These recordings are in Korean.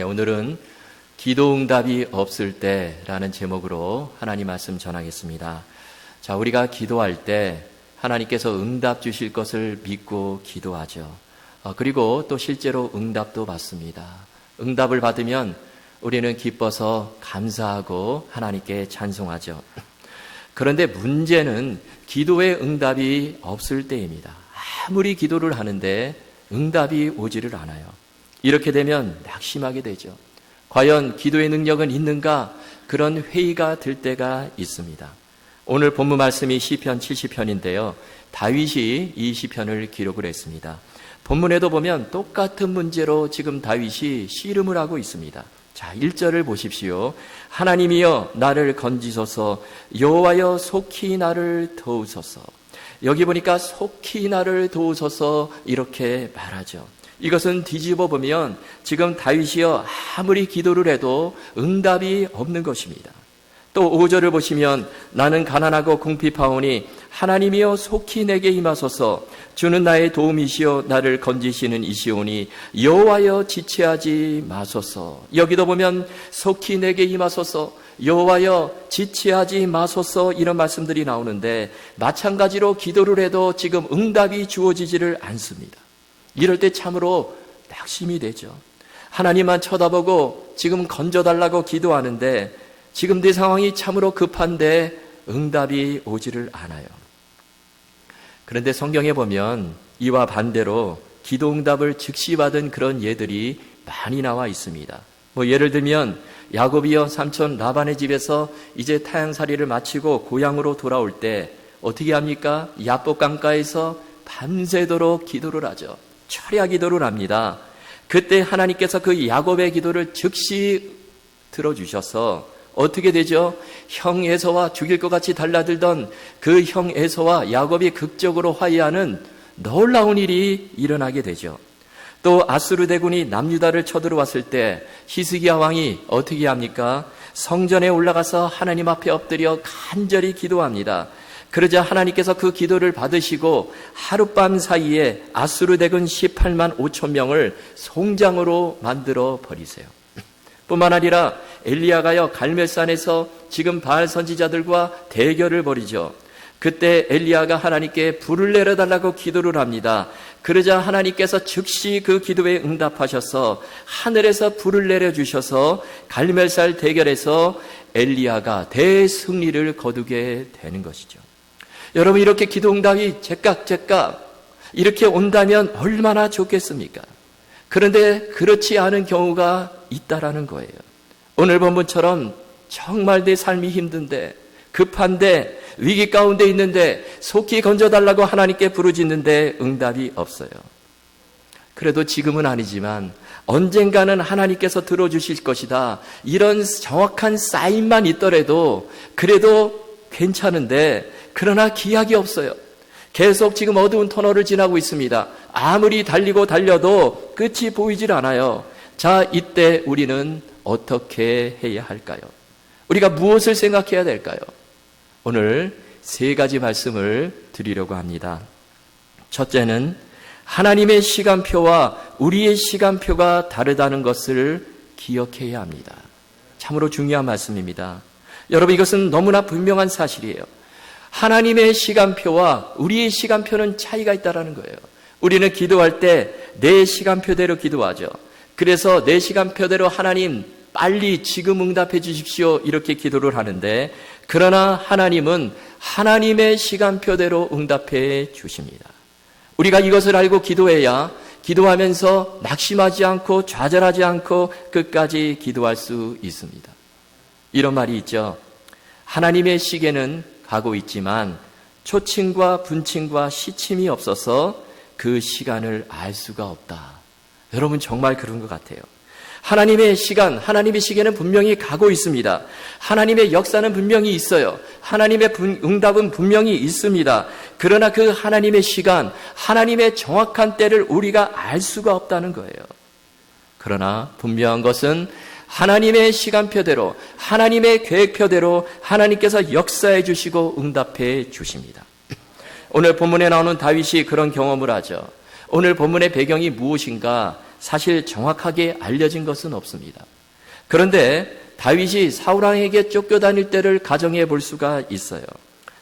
오늘은 기도응답이 없을 때라는 제목으로 하나님 말씀 전하겠습니다. 자, 우리가 기도할 때 하나님께서 응답 주실 것을 믿고 기도하죠. 그리고 또 실제로 응답도 받습니다. 응답을 받으면 우리는 기뻐서 감사하고 하나님께 찬송하죠. 그런데 문제는 기도의 응답이 없을 때입니다. 아무리 기도를 하는데 응답이 오지를 않아요. 이렇게 되면 낙심하게 되죠. 과연 기도의 능력은 있는가? 그런 회의가 들 때가 있습니다. 오늘 본문 말씀이 시편 70편인데요. 다윗이 이 시편을 기록을 했습니다. 본문에도 보면 똑같은 문제로 지금 다윗이 씨름을 하고 있습니다. 자, 1절을 보십시오. 하나님이여 나를 건지소서, 여호와여 속히 나를 도우소서. 여기 보니까 속히 나를 도우소서 이렇게 말하죠. 이것은 뒤집어 보면 지금 다윗이여 아무리 기도를 해도 응답이 없는 것입니다. 또 5절을 보시면 나는 가난하고 궁핍하오니 하나님이여 속히 내게 임하소서. 주는 나의 도움이시여 나를 건지시는 이시오니 여호와여 지체하지 마소서. 여기도 보면 속히 내게 임하소서, 여호와여 지체하지 마소서 이런 말씀들이 나오는데 마찬가지로 기도를 해도 지금 응답이 주어지지를 않습니다. 이럴 때 참으로 낙심이 되죠. 하나님만 쳐다보고 지금 건져달라고 기도하는데 지금 내 상황이 참으로 급한데 응답이 오지를 않아요. 그런데 성경에 보면 이와 반대로 기도 응답을 즉시 받은 그런 예들이 많이 나와 있습니다. 예를 들면 야곱이요 삼촌 라반의 집에서 이제 타향살이를 마치고 고향으로 돌아올 때 어떻게 합니까? 야복 강가에서 밤새도록 기도를 하죠. 철야 기도를 합니다. 그때 하나님께서 그 야곱의 기도를 즉시 들어주셔서 어떻게 되죠? 형 에서와 죽일 것 같이 달라들던 그 형 에서와 야곱이 극적으로 화해하는 놀라운 일이 일어나게 되죠. 또 아수르 대군이 남유다를 쳐들어왔을 때 히스기야 왕이 어떻게 합니까? 성전에 올라가서 하나님 앞에 엎드려 간절히 기도합니다. 그러자 하나님께서 그 기도를 받으시고 하룻밤 사이에 아수르 대군 18만 5천 명을 송장으로 만들어 버리세요. 뿐만 아니라 엘리야가요 갈멜산에서 지금 바알 선지자들과 대결을 벌이죠. 그때 엘리야가 하나님께 불을 내려달라고 기도를 합니다. 그러자 하나님께서 즉시 그 기도에 응답하셔서 하늘에서 불을 내려주셔서 갈멜산 대결에서 엘리야가 대승리를 거두게 되는 것이죠. 여러분, 이렇게 기도 응답이 제깍제깍 이렇게 온다면 얼마나 좋겠습니까? 그런데 그렇지 않은 경우가 있다라는 거예요. 오늘 본문처럼 정말 내 삶이 힘든데 급한데 위기 가운데 있는데 속히 건져달라고 하나님께 부르짖는데 응답이 없어요. 그래도 지금은 아니지만 언젠가는 하나님께서 들어주실 것이다. 이런 정확한 사인만 있더라도 그래도 괜찮은데 그러나 기약이 없어요. 계속 지금 어두운 터널을 지나고 있습니다. 아무리 달리고 달려도 끝이 보이질 않아요. 자, 이때 우리는 어떻게 해야 할까요? 우리가 무엇을 생각해야 될까요? 오늘 세 가지 말씀을 드리려고 합니다. 첫째는 하나님의 시간표와 우리의 시간표가 다르다는 것을 기억해야 합니다. 참으로 중요한 말씀입니다. 여러분, 이것은 너무나 분명한 사실이에요. 하나님의 시간표와 우리의 시간표는 차이가 있다는 거예요. 우리는 기도할 때 내 시간표대로 기도하죠. 그래서 내 시간표대로 하나님 빨리 지금 응답해 주십시오 이렇게 기도를 하는데, 그러나 하나님은 하나님의 시간표대로 응답해 주십니다. 우리가 이것을 알고 기도해야 기도하면서 낙심하지 않고 좌절하지 않고 끝까지 기도할 수 있습니다. 이런 말이 있죠. 하나님의 시계는 가고 있지만 초침과 분침과 시침이 없어서 그 시간을 알 수가 없다. 여러분, 정말 그런 것 같아요. 하나님의 시간, 하나님의 시계는 분명히 가고 있습니다. 하나님의 역사는 분명히 있어요. 하나님의 응답은 분명히 있습니다. 그러나 그 하나님의 시간, 하나님의 정확한 때를 우리가 알 수가 없다는 거예요. 그러나 분명한 것은 하나님의 시간표대로, 하나님의 계획표대로 하나님께서 역사해 주시고 응답해 주십니다. 오늘 본문에 나오는 다윗이 그런 경험을 하죠. 오늘 본문의 배경이 무엇인가? 사실 정확하게 알려진 것은 없습니다. 그런데 다윗이 사울왕에게 쫓겨다닐 때를 가정해 볼 수가 있어요.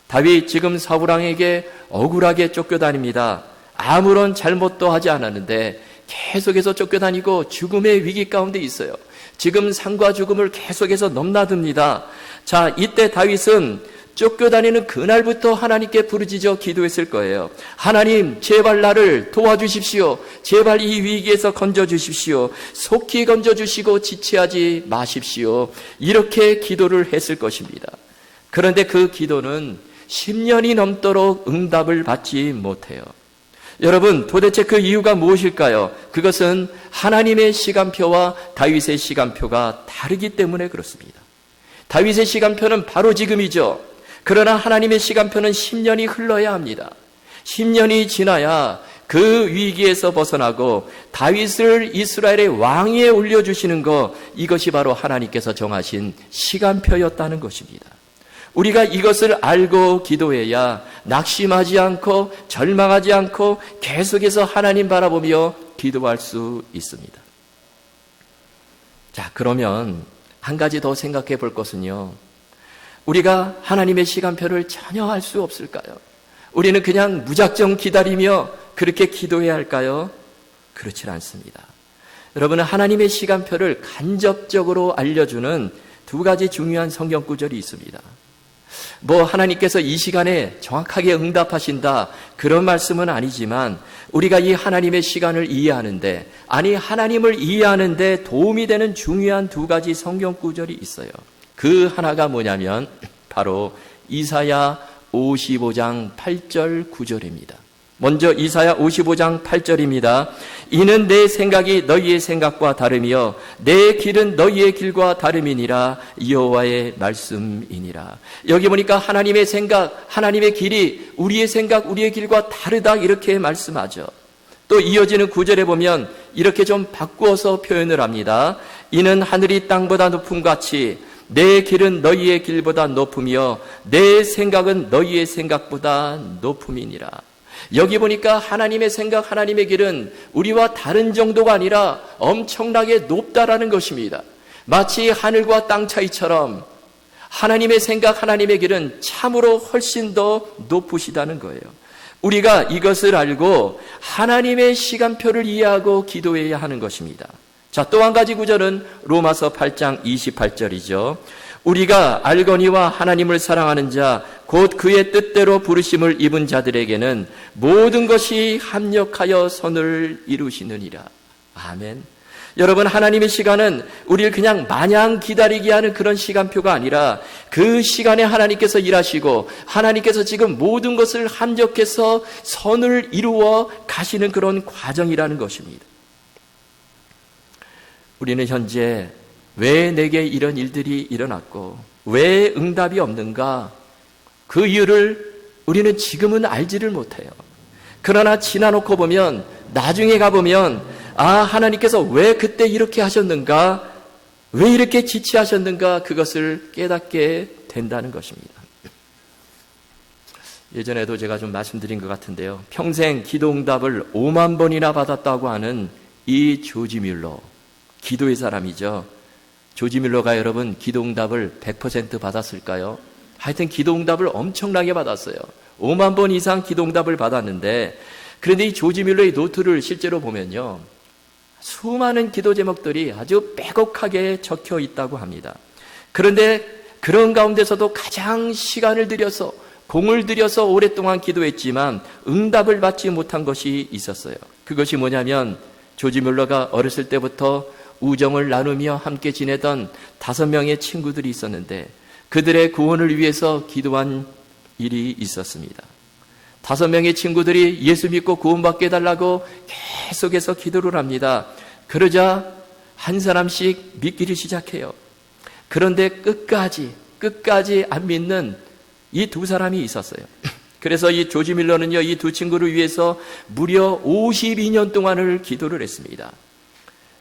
다윗 지금 사울왕에게 억울하게 쫓겨다닙니다. 아무런 잘못도 하지 않았는데 계속해서 쫓겨다니고 죽음의 위기 가운데 있어요. 지금 삶과 죽음을 계속해서 넘나듭니다. 자, 이때 다윗은 쫓겨다니는 그날부터 하나님께 부르짖어 기도했을 거예요. 하나님, 제발 나를 도와주십시오. 제발 이 위기에서 건져주십시오. 속히 건져주시고 지체하지 마십시오. 이렇게 기도를 했을 것입니다. 그런데 그 기도는 10년이 넘도록 응답을 받지 못해요. 여러분, 도대체 그 이유가 무엇일까요? 그것은 하나님의 시간표와 다윗의 시간표가 다르기 때문에 그렇습니다. 다윗의 시간표는 바로 지금이죠. 그러나 하나님의 시간표는 10년이 흘러야 합니다. 10년이 지나야 그 위기에서 벗어나고 다윗을 이스라엘의 왕위에 올려주시는 것, 이것이 바로 하나님께서 정하신 시간표였다는 것입니다. 우리가 이것을 알고 기도해야 낙심하지 않고 절망하지 않고 계속해서 하나님 바라보며 기도할 수 있습니다. 자, 그러면 한 가지 더 생각해 볼 것은요, 우리가 하나님의 시간표를 전혀 알 수 없을까요? 우리는 그냥 무작정 기다리며 그렇게 기도해야 할까요? 그렇지 않습니다. 여러분은 하나님의 시간표를 간접적으로 알려주는 두 가지 중요한 성경 구절이 있습니다. 하나님께서 이 시간에 정확하게 응답하신다, 그런 말씀은 아니지만 우리가 이 하나님의 시간을 이해하는데, 하나님을 이해하는데 도움이 되는 중요한 두 가지 성경 구절이 있어요. 그 하나가 뭐냐면 바로 이사야 55장 8절 9절입니다. 먼저 이사야 55장 8절입니다. 이는 내 생각이 너희의 생각과 다르며 내 길은 너희의 길과 다름이니라. 여호와의 말씀이니라. 여기 보니까 하나님의 생각, 하나님의 길이 우리의 생각, 우리의 길과 다르다, 이렇게 말씀하죠. 또 이어지는 구절에 보면 이렇게 좀 바꾸어서 표현을 합니다. 이는 하늘이 땅보다 높음 같이 내 길은 너희의 길보다 높으며 내 생각은 너희의 생각보다 높음이니라. 여기 보니까 하나님의 생각, 하나님의 길은 우리와 다른 정도가 아니라 엄청나게 높다라는 것입니다. 마치 하늘과 땅 차이처럼 하나님의 생각, 하나님의 길은 참으로 훨씬 더 높으시다는 거예요. 우리가 이것을 알고 하나님의 시간표를 이해하고 기도해야 하는 것입니다. 자, 또 한 가지 구절은 로마서 8장 28절이죠. 우리가 알거니와 하나님을 사랑하는 자, 곧 그의 뜻대로 부르심을 입은 자들에게는 모든 것이 합력하여 선을 이루시느니라. 아멘. 여러분, 하나님의 시간은 우리를 그냥 마냥 기다리게 하는 그런 시간표가 아니라 그 시간에 하나님께서 일하시고 하나님께서 지금 모든 것을 합력해서 선을 이루어 가시는 그런 과정이라는 것입니다. 우리는 현재 왜 내게 이런 일들이 일어났고 왜 응답이 없는가, 그 이유를 우리는 지금은 알지를 못해요. 그러나 지나놓고 보면, 나중에 가보면 하나님께서 왜 그때 이렇게 하셨는가, 왜 이렇게 지체하셨는가, 그것을 깨닫게 된다는 것입니다. 예전에도 제가 좀 말씀드린 것 같은데요, 평생 기도 응답을 5만 번이나 받았다고 하는 이 조지 뮬러, 기도의 사람이죠. 조지 뮬러가 여러분 기도 응답을 100% 받았을까요? 하여튼 기도 응답을 엄청나게 받았어요. 5만 번 이상 기도 응답을 받았는데, 그런데 이 조지 뮬러의 노트를 실제로 보면요, 수많은 기도 제목들이 아주 빼곡하게 적혀 있다고 합니다. 그런데 그런 가운데서도 가장 시간을 들여서, 공을 들여서 오랫동안 기도했지만 응답을 받지 못한 것이 있었어요. 그것이 뭐냐면, 조지 뮬러가 어렸을 때부터 우정을 나누며 함께 지내던 5명의 친구들이 있었는데 그들의 구원을 위해서 기도한 일이 있었습니다. 5명의 친구들이 예수 믿고 구원받게 해달라고 계속해서 기도를 합니다. 그러자 한 사람씩 믿기를 시작해요. 그런데 끝까지 안 믿는 이 두 사람이 있었어요. 그래서 이 조지 뮬러는요, 이 두 친구를 위해서 무려 52년 동안을 기도를 했습니다.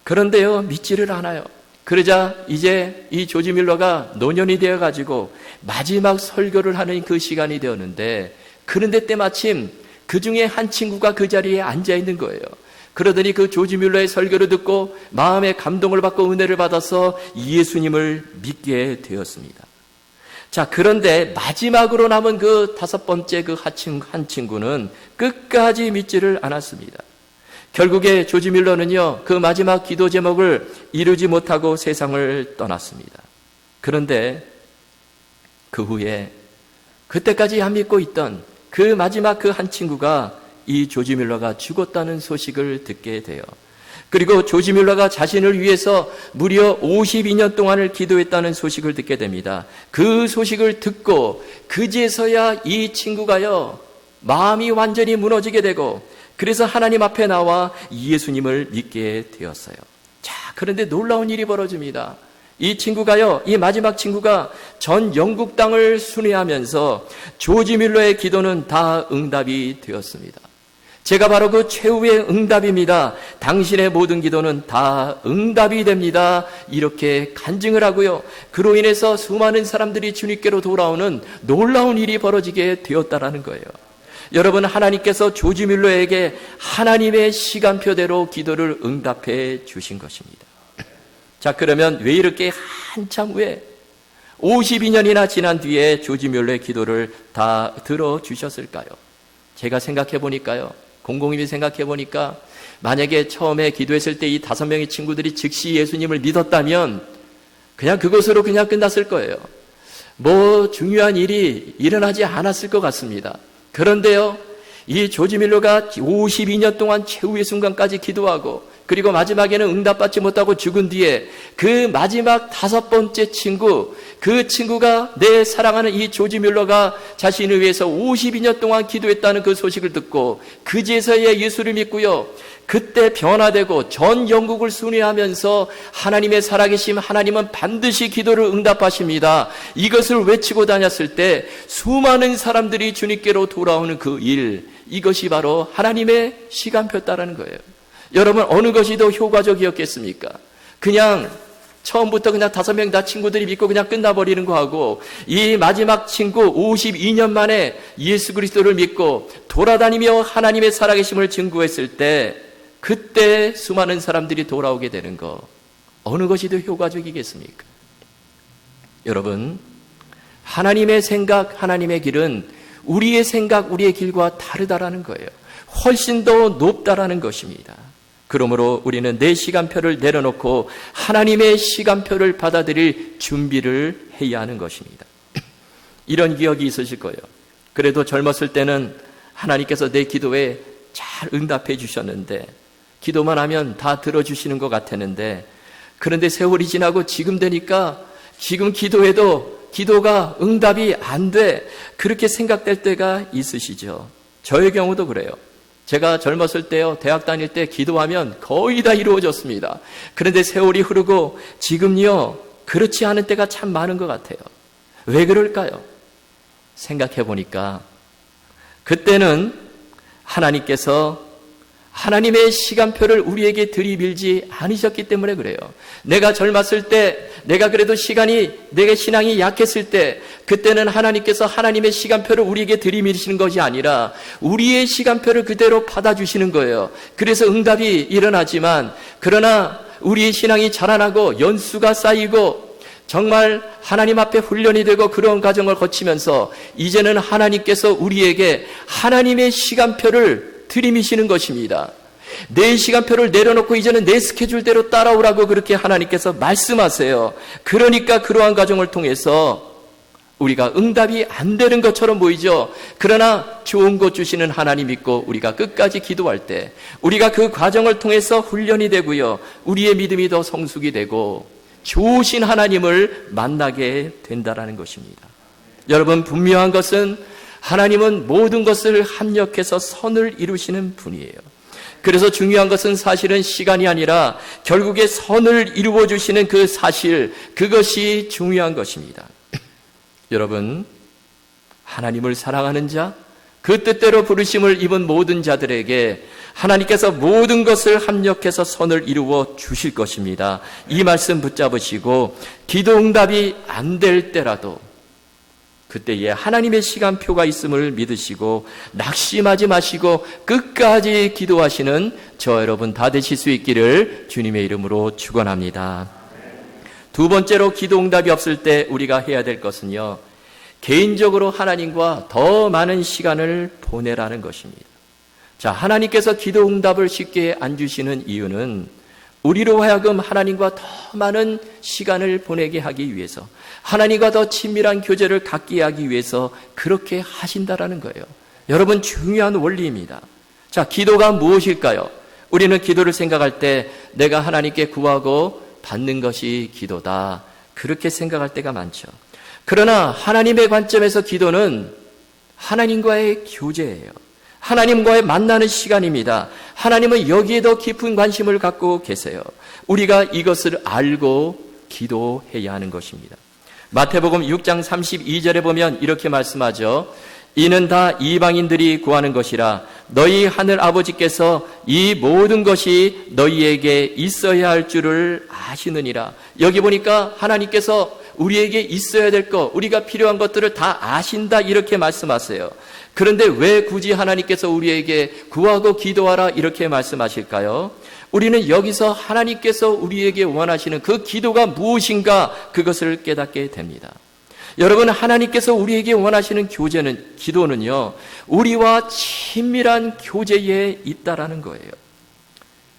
그런데요, 믿지를 않아요. 그러자 이제 이 조지 뮬러가 노년이 되어가지고 마지막 설교를 하는 그 시간이 되었는데, 그런데 때마침 그 중에 한 친구가 그 자리에 앉아 있는 거예요. 그러더니 그 조지 뮬러의 설교를 듣고 마음의 감동을 받고 은혜를 받아서 예수님을 믿게 되었습니다. 자, 그런데 마지막으로 남은 그 5번째 그 한 친구는 끝까지 믿지를 않았습니다. 결국에 조지 뮬러는요, 그 마지막 기도 제목을 이루지 못하고 세상을 떠났습니다. 그런데 그 후에 그때까지 안 믿고 있던 그 마지막 그 한 친구가 이 조지 뮬러가 죽었다는 소식을 듣게 돼요. 그리고 조지 뮬러가 자신을 위해서 무려 52년 동안을 기도했다는 소식을 듣게 됩니다. 그 소식을 듣고 그제서야 이 친구가요, 마음이 완전히 무너지게 되고 그래서 하나님 앞에 나와 예수님을 믿게 되었어요. 자, 그런데 놀라운 일이 벌어집니다. 이 친구가요, 이 마지막 친구가 전 영국 땅을 순회하면서 조지 뮬러의 기도는 다 응답이 되었습니다. 제가 바로 그 최후의 응답입니다. 당신의 모든 기도는 다 응답이 됩니다. 이렇게 간증을 하고요. 그로 인해서 수많은 사람들이 주님께로 돌아오는 놀라운 일이 벌어지게 되었다라는 거예요. 여러분, 하나님께서 조지 뮬러에게 하나님의 시간표대로 기도를 응답해 주신 것입니다. 자, 그러면 왜 이렇게 한참 후에 52년이나 지난 뒤에 조지 뮬러의 기도를 다 들어주셨을까요? 제가 생각해 보니까요, 곰곰이 생각해 보니까 만약에 처음에 기도했을 때 이 5명의 친구들이 즉시 예수님을 믿었다면 그냥 그것으로 그냥 끝났을 거예요. 뭐 중요한 일이 일어나지 않았을 것 같습니다. 그런데요, 이 조지 뮬러가 52년 동안 최후의 순간까지 기도하고 그리고 마지막에는 응답받지 못하고 죽은 뒤에 그 마지막 5번째 친구, 그 친구가 내 사랑하는 이 조지 뮬러가 자신을 위해서 52년 동안 기도했다는 그 소식을 듣고 그제서야 예수를 믿고요. 그때 변화되고 전 영국을 순회하면서 하나님의 살아계심, 하나님은 반드시 기도를 응답하십니다. 이것을 외치고 다녔을 때 수많은 사람들이 주님께로 돌아오는 그 일, 이것이 바로 하나님의 시간표였다라는 거예요. 여러분, 어느 것이 더 효과적이었겠습니까? 그냥 처음부터 그냥 5명 다 친구들이 믿고 그냥 끝나버리는 거하고 이 마지막 친구 52년 만에 예수 그리스도를 믿고 돌아다니며 하나님의 살아계심을 증거했을 때 그때 수많은 사람들이 돌아오게 되는 거, 어느 것이 더 효과적이겠습니까? 여러분, 하나님의 생각, 하나님의 길은 우리의 생각, 우리의 길과 다르다라는 거예요. 훨씬 더 높다라는 것입니다. 그러므로 우리는 내 시간표를 내려놓고 하나님의 시간표를 받아들일 준비를 해야 하는 것입니다. 이런 기억이 있으실 거예요. 그래도 젊었을 때는 하나님께서 내 기도에 잘 응답해 주셨는데, 기도만 하면 다 들어주시는 것 같았는데, 그런데 세월이 지나고 지금 되니까 지금 기도해도 기도가 응답이 안 돼, 그렇게 생각될 때가 있으시죠. 저의 경우도 그래요. 제가 젊었을 때요, 대학 다닐 때 기도하면 거의 다 이루어졌습니다. 그런데 세월이 흐르고 지금요, 그렇지 않은 때가 참 많은 것 같아요. 왜 그럴까요? 생각해 보니까 그때는 하나님께서 하나님의 시간표를 우리에게 들이밀지 않으셨기 때문에 그래요. 내가 젊었을 때, 내가 그래도 내게 신앙이 약했을 때, 그때는 하나님께서 하나님의 시간표를 우리에게 들이밀시는 것이 아니라 우리의 시간표를 그대로 받아주시는 거예요. 그래서 응답이 일어나지만, 그러나 우리의 신앙이 자라나고 연수가 쌓이고 정말 하나님 앞에 훈련이 되고 그런 과정을 거치면서 이제는 하나님께서 우리에게 하나님의 시간표를 들이미시는 것입니다. 내 시간표를 내려놓고 이제는 내 스케줄대로 따라오라고 그렇게 하나님께서 말씀하세요. 그러니까 그러한 과정을 통해서 우리가 응답이 안 되는 것처럼 보이죠. 그러나 좋은 것 주시는 하나님 믿고 우리가 끝까지 기도할 때 우리가 그 과정을 통해서 훈련이 되고요, 우리의 믿음이 더 성숙이 되고 좋으신 하나님을 만나게 된다라는 것입니다. 여러분, 분명한 것은 하나님은 모든 것을 합력해서 선을 이루시는 분이에요. 그래서 중요한 것은 사실은 시간이 아니라 결국에 선을 이루어 주시는 그 사실, 그것이 중요한 것입니다. 여러분, 하나님을 사랑하는 자, 그 뜻대로 부르심을 입은 모든 자들에게 하나님께서 모든 것을 합력해서 선을 이루어 주실 것입니다. 이 말씀 붙잡으시고 기도 응답이 안 될 때라도 그때에 하나님의 시간표가 있음을 믿으시고 낙심하지 마시고 끝까지 기도하시는 저 여러분 다 되실 수 있기를 주님의 이름으로 축원합니다. 두 번째로 기도 응답이 없을 때 우리가 해야 될 것은요, 개인적으로 하나님과 더 많은 시간을 보내라는 것입니다. 자, 하나님께서 기도 응답을 쉽게 안 주시는 이유는 우리로 하여금 하나님과 더 많은 시간을 보내게 하기 위해서, 하나님과 더 친밀한 교제를 갖게 하기 위해서 그렇게 하신다라는 거예요. 여러분, 중요한 원리입니다. 자, 기도가 무엇일까요? 우리는 기도를 생각할 때 내가 하나님께 구하고 받는 것이 기도다, 그렇게 생각할 때가 많죠. 그러나 하나님의 관점에서 기도는 하나님과의 교제예요. 하나님과의 만나는 시간입니다. 하나님은 여기에 더 깊은 관심을 갖고 계세요. 우리가 이것을 알고 기도해야 하는 것입니다. 마태복음 6장 32절에 보면 이렇게 말씀하죠. 이는 다 이방인들이 구하는 것이라 너희 하늘 아버지께서 이 모든 것이 너희에게 있어야 할 줄을 아시느니라. 여기 보니까 하나님께서 우리에게 있어야 될 것, 우리가 필요한 것들을 다 아신다, 이렇게 말씀하세요. 그런데 왜 굳이 하나님께서 우리에게 구하고 기도하라 이렇게 말씀하실까요? 우리는 여기서 하나님께서 우리에게 원하시는 그 기도가 무엇인가, 그것을 깨닫게 됩니다. 여러분, 하나님께서 우리에게 원하시는 기도는요, 우리와 친밀한 교제에 있다라는 거예요.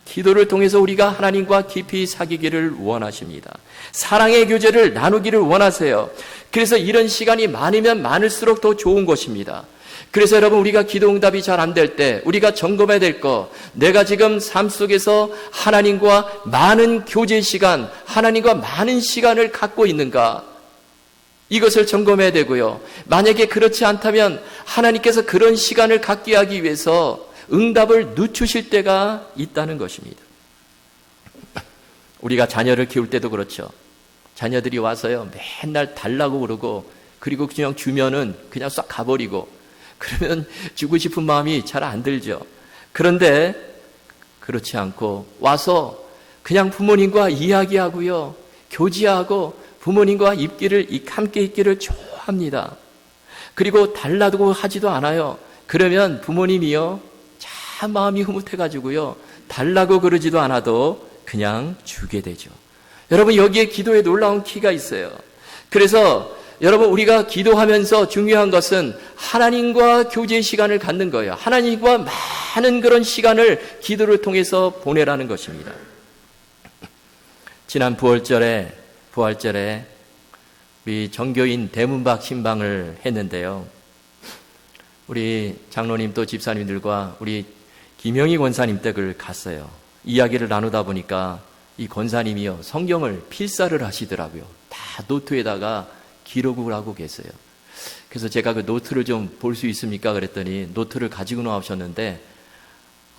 기도를 통해서 우리가 하나님과 깊이 사귀기를 원하십니다. 사랑의 교제를 나누기를 원하세요. 그래서 이런 시간이 많으면 많을수록 더 좋은 것입니다. 그래서 여러분, 우리가 기도 응답이 잘 안 될 때 우리가 점검해야 될 거, 내가 지금 삶 속에서 하나님과 많은 교제 시간, 하나님과 많은 시간을 갖고 있는가, 이것을 점검해야 되고요. 만약에 그렇지 않다면 하나님께서 그런 시간을 갖게 하기 위해서 응답을 늦추실 때가 있다는 것입니다. 우리가 자녀를 키울 때도 그렇죠. 자녀들이 와서요, 맨날 달라고 그러고, 그리고 그냥 주면은 그냥 싹 가버리고, 그러면 주고 싶은 마음이 잘 안 들죠. 그런데 그렇지 않고 와서 그냥 부모님과 이야기하고요, 교제하고 부모님과 함께 있기를 좋아합니다. 그리고 달라고 하지도 않아요. 그러면 부모님이요, 참 마음이 흐뭇해가지고요, 달라고 그러지도 않아도 그냥 주게 되죠. 여러분, 여기에 기도에 놀라운 키가 있어요. 그래서 여러분, 우리가 기도하면서 중요한 것은 하나님과 교제 시간을 갖는 거예요. 하나님과 많은 그런 시간을 기도를 통해서 보내라는 것입니다. 지난 부활절에 우리 정교인 대문박 신방을 했는데요. 우리 장로님 또 집사님들과 우리 김영희 권사님 댁을 갔어요. 이야기를 나누다 보니까 이 권사님이요, 성경을 필사를 하시더라고요. 다 노트에다가 기록을 하고 계세요. 그래서 제가 그 노트를 좀 볼 수 있습니까? 그랬더니 노트를 가지고 나오셨는데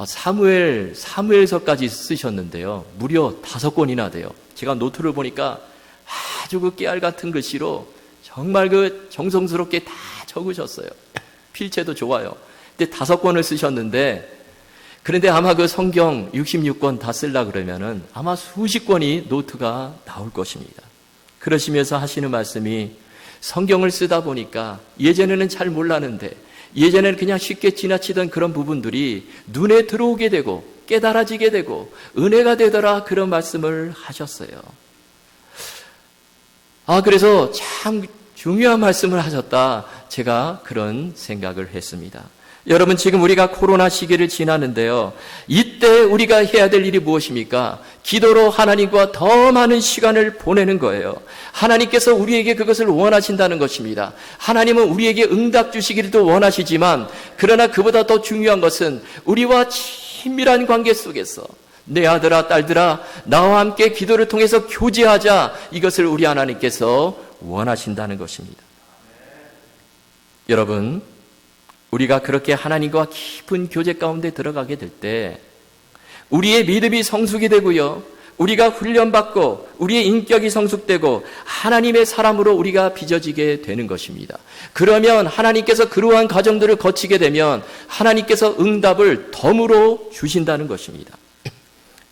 사무엘서까지 쓰셨는데요. 무려 5권이나 돼요. 제가 노트를 보니까 아주 그 깨알 같은 글씨로 정말 그 정성스럽게 다 적으셨어요. 필체도 좋아요. 근데 5권을 쓰셨는데, 그런데 아마 그 성경 66권 다 쓰려고 그러면은 아마 수십 권이 노트가 나올 것입니다. 그러시면서 하시는 말씀이, 성경을 쓰다 보니까 예전에는 잘 몰랐는데, 예전에는 그냥 쉽게 지나치던 그런 부분들이 눈에 들어오게 되고 깨달아지게 되고 은혜가 되더라, 그런 말씀을 하셨어요. 그래서 참 중요한 말씀을 하셨다, 제가 그런 생각을 했습니다. 여러분, 지금 우리가 코로나 시기를 지나는데요, 이때 우리가 해야 될 일이 무엇입니까? 기도로 하나님과 더 많은 시간을 보내는 거예요. 하나님께서 우리에게 그것을 원하신다는 것입니다. 하나님은 우리에게 응답 주시기를 또 원하시지만, 그러나 그보다 더 중요한 것은 우리와 친밀한 관계 속에서 내 아들아 딸들아, 나와 함께 기도를 통해서 교제하자, 이것을 우리 하나님께서 원하신다는 것입니다. 여러분, 우리가 그렇게 하나님과 깊은 교제 가운데 들어가게 될 때 우리의 믿음이 성숙이 되고요, 우리가 훈련받고 우리의 인격이 성숙되고 하나님의 사람으로 우리가 빚어지게 되는 것입니다. 그러면 하나님께서 그러한 과정들을 거치게 되면 하나님께서 응답을 덤으로 주신다는 것입니다.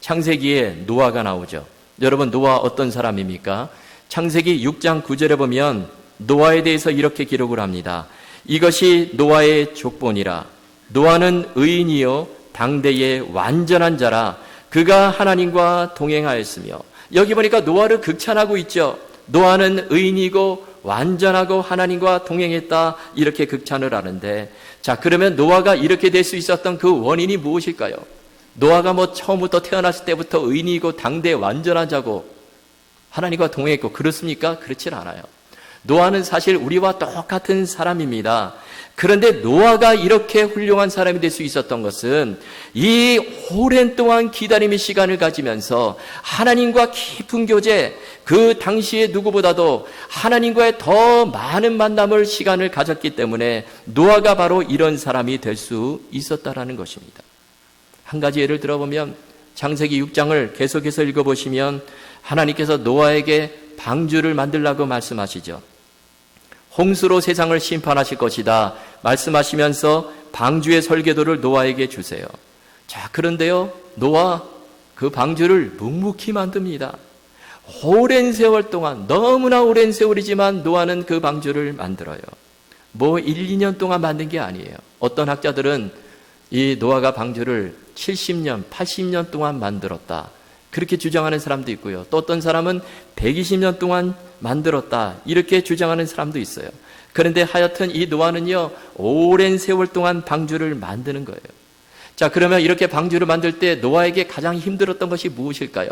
창세기에 노아가 나오죠. 여러분, 노아 어떤 사람입니까? 창세기 6장 9절에 보면 노아에 대해서 이렇게 기록을 합니다. 이것이 노아의 족본이라. 노아는 의인이요 당대의 완전한 자라. 그가 하나님과 동행하였으며. 여기 보니까 노아를 극찬하고 있죠. 노아는 의인이고 완전하고 하나님과 동행했다, 이렇게 극찬을 하는데, 자, 그러면 노아가 이렇게 될 수 있었던 그 원인이 무엇일까요? 노아가 뭐 처음부터 태어났을 때부터 의인이고 당대 완전한 자고 하나님과 동행했고 그렇습니까? 그렇진 않아요. 노아는 사실 우리와 똑같은 사람입니다. 그런데 노아가 이렇게 훌륭한 사람이 될 수 있었던 것은 이 오랜 동안 기다림의 시간을 가지면서 하나님과 깊은 교제, 그 당시에 누구보다도 하나님과의 더 많은 만남을 시간을 가졌기 때문에 노아가 바로 이런 사람이 될 수 있었다라는 것입니다. 한 가지 예를 들어보면 창세기 6장을 계속해서 읽어보시면 하나님께서 노아에게 방주를 만들라고 말씀하시죠. 홍수로 세상을 심판하실 것이다 말씀하시면서 방주의 설계도를 노아에게 주세요. 자, 그런데요, 노아 그 방주를 묵묵히 만듭니다. 오랜 세월 동안, 너무나 오랜 세월이지만 노아는 그 방주를 만들어요. 뭐 1, 2년 동안 만든 게 아니에요. 어떤 학자들은 이 노아가 방주를 70년, 80년 동안 만들었다, 그렇게 주장하는 사람도 있고요. 또 어떤 사람은 120년 동안 만들었다, 이렇게 주장하는 사람도 있어요. 그런데 하여튼 이 노아는요, 오랜 세월 동안 방주를 만드는 거예요. 자, 그러면 이렇게 방주를 만들 때 노아에게 가장 힘들었던 것이 무엇일까요?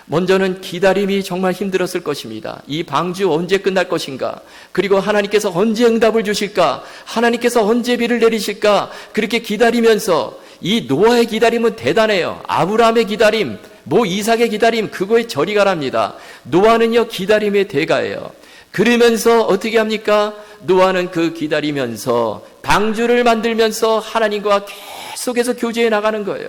먼저는 기다림이 정말 힘들었을 것입니다. 이 방주 언제 끝날 것인가? 그리고 하나님께서 언제 응답을 주실까? 하나님께서 언제 비를 내리실까? 그렇게 기다리면서, 이 노아의 기다림은 대단해요. 아브라함의 기다림, 이삭의 기다림, 그거에 저리 가랍니다. 노아는요, 기다림의 대가예요. 그러면서 어떻게 합니까? 노아는 그 기다리면서 방주를 만들면서 하나님과 계속해서 교제해 나가는 거예요.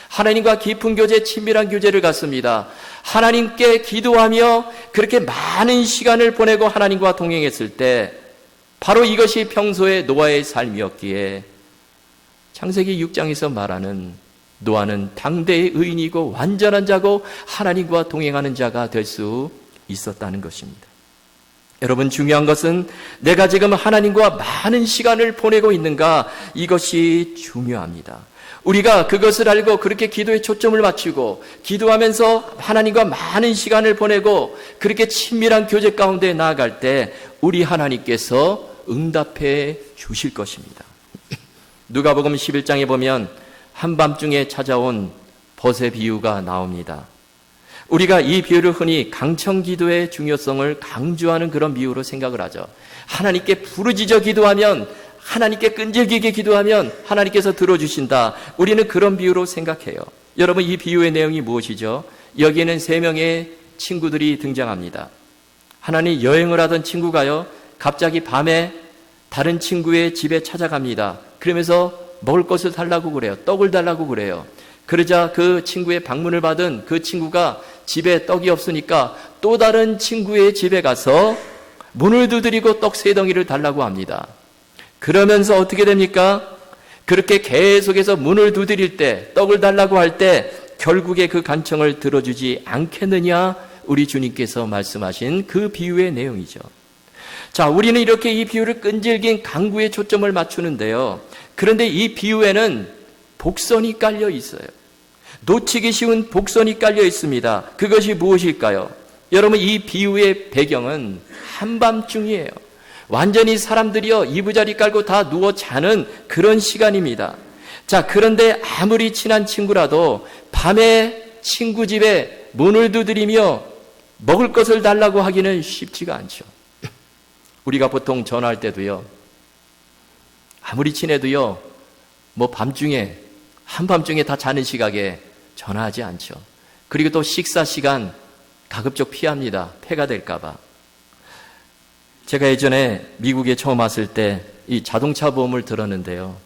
하나님과 깊은 교제, 친밀한 교제를 갖습니다. 하나님께 기도하며 그렇게 많은 시간을 보내고 하나님과 동행했을 때 바로 이것이 평소의 노아의 삶이었기에 창세기 6장에서 말하는 노아는 당대의 의인이고 완전한 자고 하나님과 동행하는 자가 될 수 있었다는 것입니다. 여러분, 중요한 것은 내가 지금 하나님과 많은 시간을 보내고 있는가, 이것이 중요합니다. 우리가 그것을 알고 그렇게 기도에 초점을 맞추고 기도하면서 하나님과 많은 시간을 보내고 그렇게 친밀한 교제 가운데 나아갈 때 우리 하나님께서 응답해 주실 것입니다. 누가복음 11장에 보면 한밤중에 찾아온 벗의 비유가 나옵니다. 우리가 이 비유를 흔히 강청기도의 중요성을 강조하는 그런 비유로 생각을 하죠. 하나님께 부르짖어 기도하면, 하나님께 끈질기게 기도하면 하나님께서 들어주신다. 우리는 그런 비유로 생각해요. 여러분, 이 비유의 내용이 무엇이죠? 여기에는 3명의 친구들이 등장합니다. 하나님 여행을 하던 친구가요, 갑자기 밤에 다른 친구의 집에 찾아갑니다. 그러면서 먹을 것을 달라고 그래요. 떡을 달라고 그래요. 그러자 그 친구의 방문을 받은 그 친구가 집에 떡이 없으니까 또 다른 친구의 집에 가서 문을 두드리고 떡 3덩이를 달라고 합니다. 그러면서 어떻게 됩니까? 그렇게 계속해서 문을 두드릴 때, 떡을 달라고 할 때 결국에 그 간청을 들어주지 않겠느냐, 우리 주님께서 말씀하신 그 비유의 내용이죠. 자, 우리는 이렇게 이 비유를 끈질긴 강구에 초점을 맞추는데요. 그런데 이 비유에는 복선이 깔려 있어요. 놓치기 쉬운 복선이 깔려 있습니다. 그것이 무엇일까요? 여러분, 이 비유의 배경은 한밤중이에요. 완전히 사람들이요, 이부자리 깔고 다 누워 자는 그런 시간입니다. 자, 그런데 아무리 친한 친구라도 밤에 친구 집에 문을 두드리며 먹을 것을 달라고 하기는 쉽지가 않죠. 우리가 보통 전화할 때도요, 아무리 친해도요, 밤중에, 한밤중에 다 자는 시각에 전화하지 않죠. 그리고 또 식사 시간 가급적 피합니다. 폐가 될까봐. 제가 예전에 미국에 처음 왔을 때 이 자동차 보험을 들었는데요.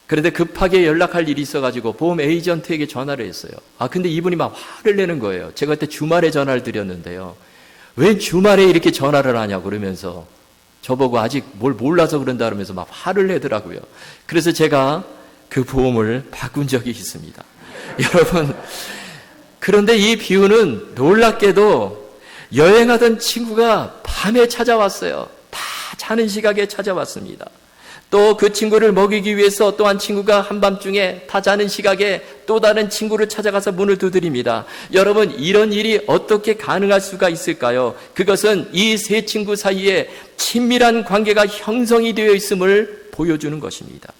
그런데 급하게 연락할 일이 있어가지고 보험 에이전트에게 전화를 했어요. 근데 이분이 막 화를 내는 거예요. 제가 그때 주말에 전화를 드렸는데요. 왜 주말에 이렇게 전화를 하냐고 그러면서 저보고 아직 뭘 몰라서 그런다 그러면서 막 화를 내더라고요. 그래서 제가 그 보험을 바꾼 적이 있습니다. 여러분, 그런데 이 비유는 놀랍게도 여행하던 친구가 밤에 찾아왔어요. 다 자는 시각에 찾아왔습니다. 또 그 친구를 먹이기 위해서 또한 친구가 한밤중에 다 자는 시각에 또 다른 친구를 찾아가서 문을 두드립니다. 여러분, 이런 일이 어떻게 가능할 수가 있을까요? 그것은 이 세 친구 사이에 친밀한 관계가 형성이 되어 있음을 보여주는 것입니다.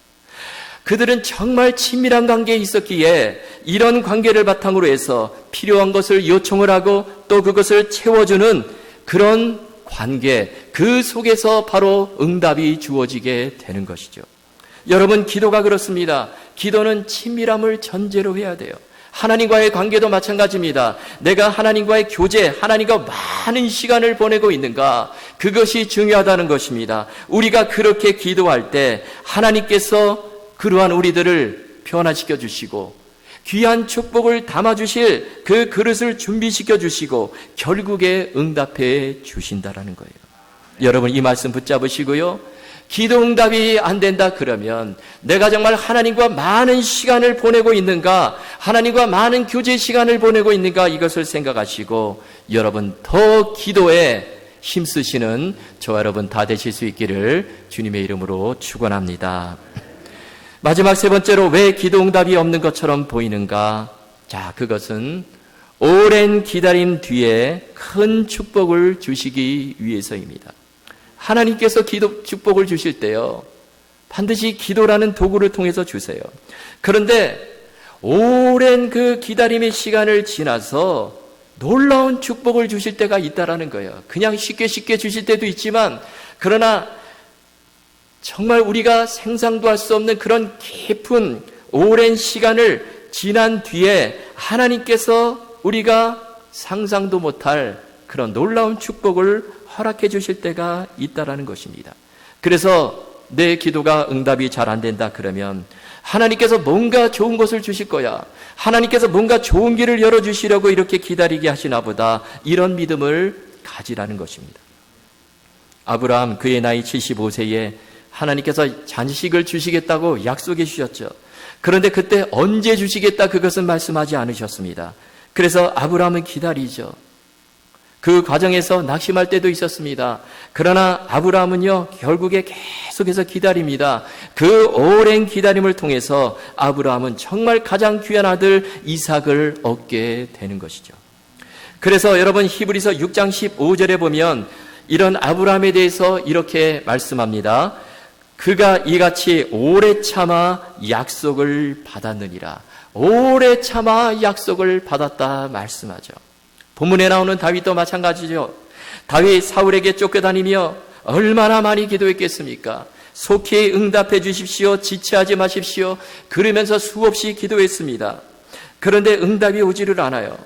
그들은 정말 친밀한 관계에 있었기에 이런 관계를 바탕으로 해서 필요한 것을 요청을 하고 또 그것을 채워주는 그런 관계, 그 속에서 바로 응답이 주어지게 되는 것이죠. 여러분, 기도가 그렇습니다. 기도는 친밀함을 전제로 해야 돼요. 하나님과의 관계도 마찬가지입니다. 내가 하나님과의 교제, 하나님과 많은 시간을 보내고 있는가, 그것이 중요하다는 것입니다. 우리가 그렇게 기도할 때 하나님께서 그러한 우리들을 변화시켜 주시고 귀한 축복을 담아주실 그 그릇을 준비시켜 주시고 결국에 응답해 주신다라는 거예요. 여러분, 이 말씀 붙잡으시고요. 기도 응답이 안 된다 그러면 내가 정말 하나님과 많은 시간을 보내고 있는가, 하나님과 많은 교제 시간을 보내고 있는가, 이것을 생각하시고 여러분 더 기도에 힘쓰시는 저와 여러분 다 되실 수 있기를 주님의 이름으로 축원합니다. 마지막 세 번째로 왜 기도 응답이 없는 것처럼 보이는가? 자, 그것은 오랜 기다림 뒤에 큰 축복을 주시기 위해서입니다. 하나님께서 기도 축복을 주실 때요, 반드시 기도라는 도구를 통해서 주세요. 그런데 오랜 그 기다림의 시간을 지나서 놀라운 축복을 주실 때가 있다라는 거예요. 그냥 쉽게 주실 때도 있지만, 그러나 정말 우리가 상상도 할 수 없는 그런 깊은 오랜 시간을 지난 뒤에 하나님께서 우리가 상상도 못할 그런 놀라운 축복을 허락해 주실 때가 있다라는 것입니다. 그래서 내 기도가 응답이 잘 안 된다 그러면 하나님께서 뭔가 좋은 것을 주실 거야, 하나님께서 뭔가 좋은 길을 열어주시려고 이렇게 기다리게 하시나 보다, 이런 믿음을 가지라는 것입니다. 아브라함, 그의 나이 75세에 하나님께서 잔식을 주시겠다고 약속해 주셨죠. 그런데 그때 언제 주시겠다, 그것은 말씀하지 않으셨습니다. 그래서 아브라함은 기다리죠. 그 과정에서 낙심할 때도 있었습니다. 그러나 아브라함은요, 결국에 계속해서 기다립니다. 그 오랜 기다림을 통해서 아브라함은 정말 가장 귀한 아들 이삭을 얻게 되는 것이죠. 그래서 여러분, 히브리서 6장 15절에 보면 이런 아브라함에 대해서 이렇게 말씀합니다. 그가 이같이 오래 참아 약속을 받았느니라. 오래 참아 약속을 받았다 말씀하죠. 본문에 나오는 다윗도 마찬가지죠. 다윗 사울에게 쫓겨다니며 얼마나 많이 기도했겠습니까? 속히 응답해 주십시오, 지체하지 마십시오, 그러면서 수없이 기도했습니다. 그런데 응답이 오지를 않아요.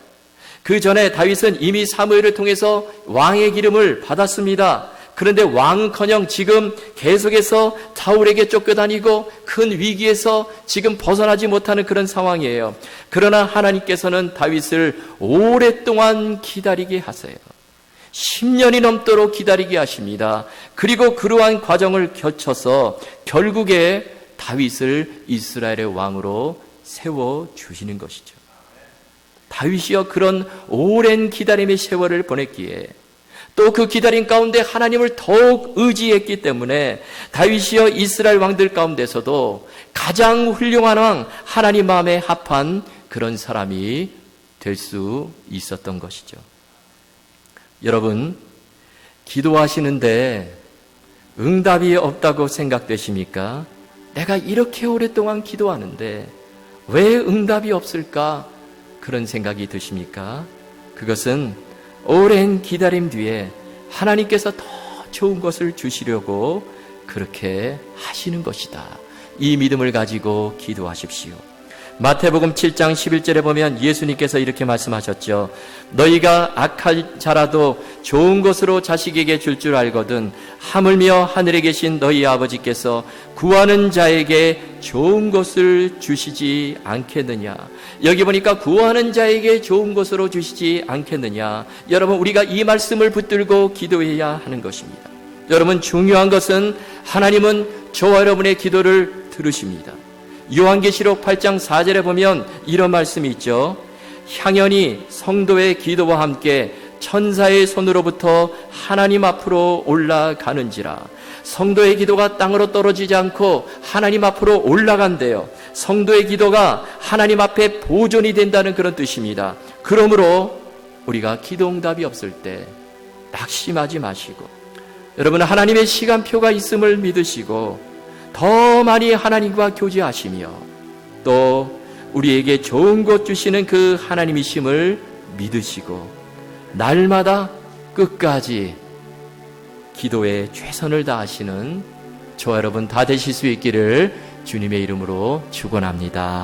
그 전에 다윗은 이미 사무엘을 통해서 왕의 기름을 받았습니다. 그런데 왕은커녕 지금 계속해서 사울에게 쫓겨다니고 큰 위기에서 지금 벗어나지 못하는 그런 상황이에요. 그러나 하나님께서는 다윗을 오랫동안 기다리게 하세요. 10년이 넘도록 기다리게 하십니다. 그리고 그러한 과정을 거쳐서 결국에 다윗을 이스라엘의 왕으로 세워주시는 것이죠. 다윗이요, 그런 오랜 기다림의 세월을 보냈기에 또 그 기다림 가운데 하나님을 더욱 의지했기 때문에 다윗이여 이스라엘 왕들 가운데서도 가장 훌륭한 왕, 하나님 마음에 합한 그런 사람이 될 수 있었던 것이죠. 여러분, 기도하시는데 응답이 없다고 생각되십니까? 내가 이렇게 오랫동안 기도하는데 왜 응답이 없을까? 그런 생각이 드십니까? 그것은 오랜 기다림 뒤에 하나님께서 더 좋은 것을 주시려고 그렇게 하시는 것이다. 이 믿음을 가지고 기도하십시오. 마태복음 7장 11절에 보면 예수님께서 이렇게 말씀하셨죠. 너희가 악한 자라도 좋은 것으로 자식에게 줄 줄 알거든 하물며 하늘에 계신 너희 아버지께서 구하는 자에게 좋은 것을 주시지 않겠느냐. 여기 보니까 구하는 자에게 좋은 것으로 주시지 않겠느냐. 여러분, 우리가 이 말씀을 붙들고 기도해야 하는 것입니다. 여러분, 중요한 것은 하나님은 저와 여러분의 기도를 들으십니다. 요한계시록 8장 4절에 보면 이런 말씀이 있죠. 향연히 성도의 기도와 함께 천사의 손으로부터 하나님 앞으로 올라가는지라. 성도의 기도가 땅으로 떨어지지 않고 하나님 앞으로 올라간대요. 성도의 기도가 하나님 앞에 보존이 된다는 그런 뜻입니다. 그러므로 우리가 기도 응답이 없을 때 낙심하지 마시고, 여러분 하나님의 시간표가 있음을 믿으시고 더 많이 하나님과 교제하시며 또 우리에게 좋은 것 주시는 그 하나님이심을 믿으시고 날마다 끝까지 기도에 최선을 다하시는 저와 여러분 다 되실 수 있기를 주님의 이름으로 축원합니다.